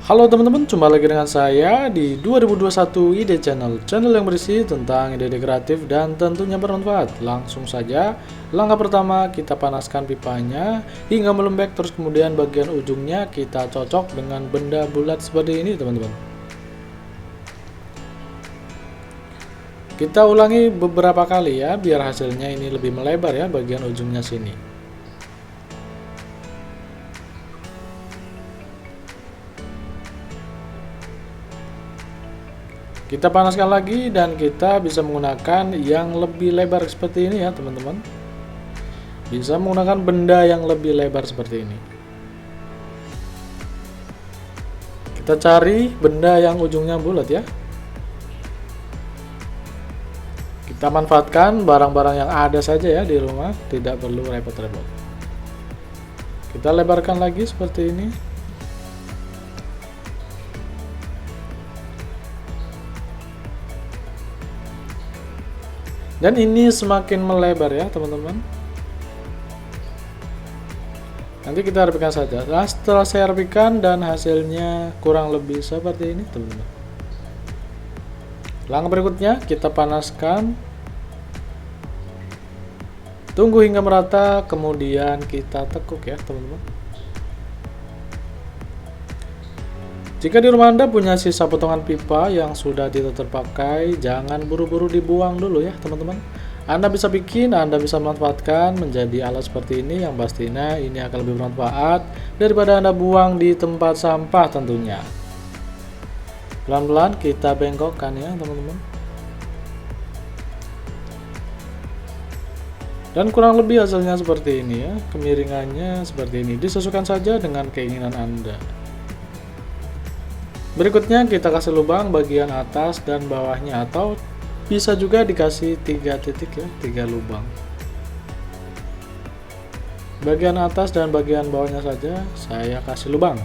Halo teman-teman, jumpa lagi dengan saya di 2021 Ide Channel, channel yang berisi tentang ide-ide kreatif dan tentunya bermanfaat. Langsung saja, langkah pertama kita panaskan pipanya hingga melembek, terus kemudian bagian ujungnya kita cocok dengan benda bulat seperti ini teman-teman. Kita ulangi beberapa kali ya, biar hasilnya ini lebih melebar ya bagian ujungnya sini. Kita panaskan lagi dan kita bisa menggunakan yang lebih lebar seperti ini ya teman-teman. Bisa menggunakan benda yang lebih lebar seperti ini. Kita cari benda yang ujungnya bulat ya. Kita manfaatkan barang-barang yang ada saja ya di rumah, tidak perlu repot-repot. Kita lebarkan lagi seperti ini. Dan ini semakin melebar ya teman-teman. Nanti kita rapikan saja. Nah, setelah saya rapikan dan hasilnya kurang lebih seperti ini teman-teman. Langkah berikutnya kita panaskan. Tunggu hingga merata, kemudian kita tekuk ya teman-teman. Jika di rumah Anda punya sisa potongan pipa yang sudah tidak terpakai, jangan buru-buru dibuang dulu ya teman-teman. Anda bisa bikin, Anda bisa manfaatkan menjadi alat seperti ini, yang pastinya ini akan lebih bermanfaat daripada Anda buang di tempat sampah tentunya. Pelan-pelan kita bengkokkan ya teman-teman. Dan kurang lebih hasilnya seperti ini ya, kemiringannya seperti ini. Disesuaikan saja dengan keinginan Anda. Berikutnya kita kasih lubang bagian atas dan bawahnya, atau bisa juga dikasih 3 titik ya, 3 lubang. Bagian atas dan bagian bawahnya saja saya kasih lubang.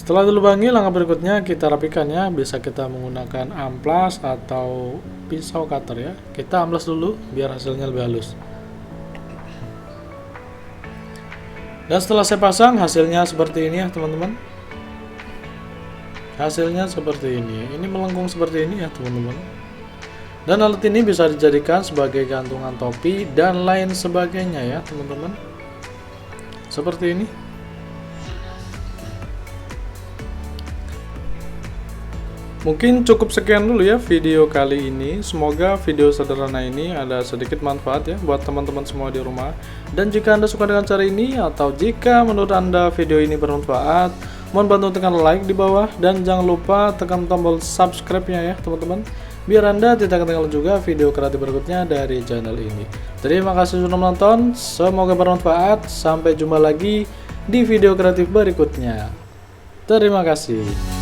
Setelah dilubangi, langkah berikutnya kita rapikan ya. Bisa kita menggunakan amplas atau pisau cutter ya. Kita amplas dulu biar hasilnya lebih halus. Dan setelah saya pasang, hasilnya seperti ini ya teman-teman. Hasilnya seperti ini. Ini melengkung seperti ini ya teman-teman. Dan alat ini bisa dijadikan sebagai gantungan topi dan lain sebagainya ya teman-teman. Seperti ini. Mungkin cukup sekian dulu ya video kali ini. Semoga video sederhana ini ada sedikit manfaat ya buat teman-teman semua di rumah. Dan jika Anda suka dengan cara ini, atau jika menurut Anda video ini bermanfaat, mohon bantu tekan like di bawah dan jangan lupa tekan tombol subscribe-nya ya teman-teman, biar Anda tidak ketinggalan juga video kreatif berikutnya dari channel ini. Terima kasih sudah menonton, semoga bermanfaat. Sampai jumpa lagi di video kreatif berikutnya. Terima kasih.